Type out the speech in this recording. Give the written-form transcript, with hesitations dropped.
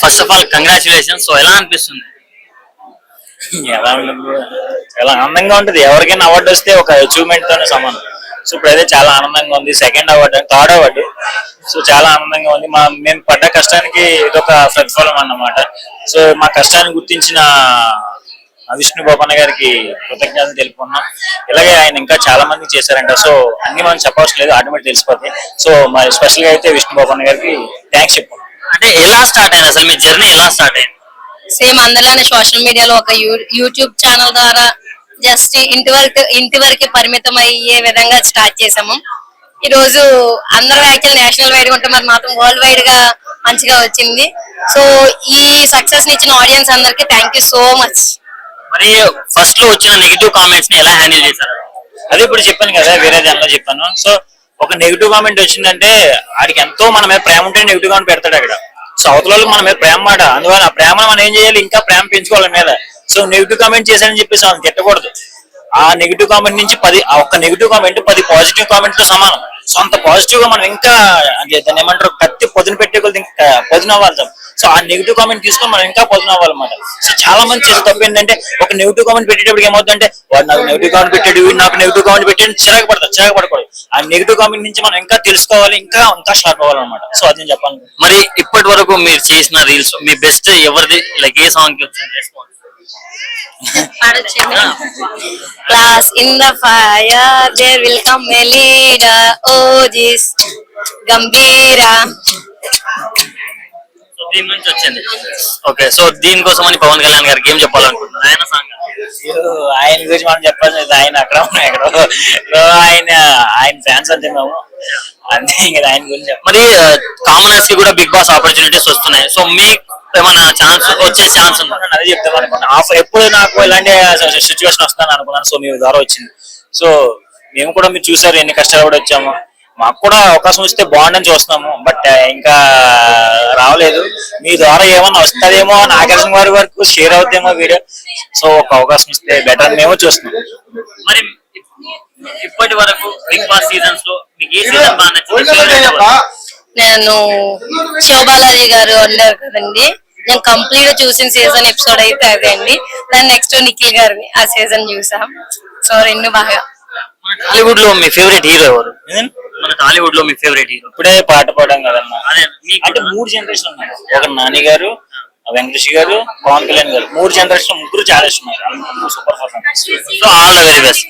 First of all congratulations. So ఎలా అనిపిస్తుంది? ఎలా ఉండదు, చాలా ఆనందంగా ఉంటుంది. ఎవరికైనా అవార్డు వస్తే ఒక అచీవ్మెంట్ తోనే సమానం. సో ఇప్పుడైతే చాలా ఆనందంగా ఉంది. Second award, third award. So చాలా ఆనందంగా ఉంది. మేము పడ్డ కష్టానికి ఇదొక ప్రతిఫలం అన్నమాట. సో మా కష్టాన్ని గుర్తించిన విష్ణు బొపన్న గారికి కృతజ్ఞతలు తెలుపుకున్నాం. ఇలాగే ఆయన ఇంకా చాలా మంది చేశారంట. సో అన్ని మనం చెప్పవలసిన లేదు, ఆటోమేటిక్ తెలిసిపోతాయి. సో మరి స్పెషల్ గా అయితే విష్ణు బొపన్న గారికి థ్యాంక్స్ చెప్పుకున్నాం. అంటే ఎలా స్టార్ట్ అయింది అసలు మీ జర్నీ, ఎలా స్టార్ట్ అయింది? సేమ్ అందులోనే సోషల్ మీడియాలో ఒక యూట్యూబ్ ఛానల్ ద్వారా జస్ట్ ఇంటి వరకు పరిమితం అయ్యే విధంగా స్టార్ట్ చేసాము. ఈ రోజు అందరూ యాక్చువల్ నేషనల్ వైడ్ గా ఉంటే మరి మాత్రం వరల్డ్ వైడ్ గా మంచిగా వచ్చింది. సో ఈ సక్సెస్ ని ఇచ్చిన ఆడియన్స్ అందరికి థ్యాంక్ యూ సో మచ్. మరి ఫస్ట్ లో వచ్చిన నెగిటివ్ కామెంట్స్ ని ఎలా హ్యాండిల్ చేశారు? అదే ఇప్పుడు చెప్పాను కదా, వేరే దానిలో చెప్పాను. సో ఒక నెగిటివ్ కామెంట్ వచ్చిందంటే ఆడికి ఎంతో మన మీద ప్రేమ ఉంటే నెగిటివ్ కామెంట్ పెడతాడు అక్కడ. సో అవతల మన మీద ప్రేమ మాట, అందువల్ల ఆ ప్రేమ మనం ఏం చేయాలి, ఇంకా ప్రేమ పెంచుకోవాలి మీద. సో నెగిటివ్ కామెంట్ చేశాడని చెప్పేసి మనం తిట్టకూడదు. ఆ నెగిటివ్ కామెంట్ నుంచి ఒక్క నెగిటివ్ కామెంట్ 10 పాజిటివ్ కామెంట్ తో సమానం. సో అంత పాజిటివ్ గా మనం ఇంకా దాన్ని ఏమంటారు, కత్తి పొదును పెట్టే కొద్ది ఇంకా పొదును అవ్వాలి. సో ఆ నెగిటివ్ కామెంట్ తీసుకొని మనం ఇంకా పొదును అవ్వాలన్నమాట. సో చాలా మంది చేసే తప్పు ఏంటంటే ఒక నెగిటివ్ కామెంట్ పెట్టేటప్పుడు ఏమవుతుందంటే వాడు నాకు నెగిటివ్ కామెంట్ పెట్టాడు, నాకు నెగిటివ్ కామెంట్ పెట్టాడు, చిరాకు పడకూడదు. ఆ నెగిటివ్ కామెంట్ నుంచి మనం ఇంకా తెలుసుకోవాలి, ఇంకా షార్ప్ అవ్వాలన్నమాట. సో అది నేను చెప్పాలి. మరి ఇప్పటి వరకు మీరు చేసిన రీల్స్ మీ బెస్ట్ ఎవరిది? లైక్ ఏ సాంగ్ కి వచ్చింది response? Class in the fire, there will come a leader. Oh, this Gambira. So దీని నుంచి వచ్చింది. ఓకే, సో దీనికోసం అని పవన్ కళ్యాణ్ గారికి ఏం చెప్పాలనుకుంటున్నారు? ఆయన సాంగ్ ఆయన గురించి మనం చెప్పాలి, ఆయన అక్కడ ఆయన ఫ్యాన్స్ అంతే మేము, అంతే ఇంకా ఆయన గురించి. మరి కామనర్స్ కి కూడా బిగ్ బాస్ ఆపర్చునిటీస్ వస్తున్నాయి. సో మీకు ఏమైనా ఛాన్స్ వచ్చే ఛాన్స్ ఉందా? అదే చెప్తాం అనుకున్నాను. ఎప్పుడు నాకు ఇలాంటి సిచ్యువేషన్ వస్తాను అనుకున్నాను. సో మీ ద్వారా వచ్చింది. సో మేము కూడా మీరు చూసారు ఎన్ని కష్టాలు కూడా వచ్చాము. మాకు కూడా అవకాశం వస్తే బాగుండని చూస్తున్నాము, బట్ ఇంకా రావలేదు. మీ ద్వారా ఏమన్నా వస్తుందేమో, నాగార్జున గారి వరకు షేర్ అవుతామో వీడియో. సో ఒక అవకాశం ఇస్తే బెటర్ మేము చూస్తున్నాం. మరి ఇప్పటి వరకు బిగ్ బాస్ సీజన్స్ లో మీకు ఏ సీజన్ బాగా నచ్చింది? నేను శివబాలాజీ గారు ఉన్నారు కదండి, నేను కంప్లీట్ గా చూసిన సీజన్ ఎపిసోడ్ అయితే అదే అండి. దాని నెక్స్ట్ నిఖిల్ గారిని ఆ సీజన్ చూసాం. సో రెండు బాగా. టాలీవుడ్ లో మీ ఫేవరెట్ హీరో ఎవరు? మన టాలీవుడ్ లో మీ ఫేవరెట్ హీరో? ఇప్పుడే పాట పాడడం కదన్నా, అదే అంటే 3 జనరేషన్ ఉన్నాయి. ఒక నాని గారు, వెంకటేష్ గారు, పవన్ కళ్యాణ్ గారు, 3 జనరేషన్ ముగ్గురు చాలా ఇష్టం. Super performance. So all the very best.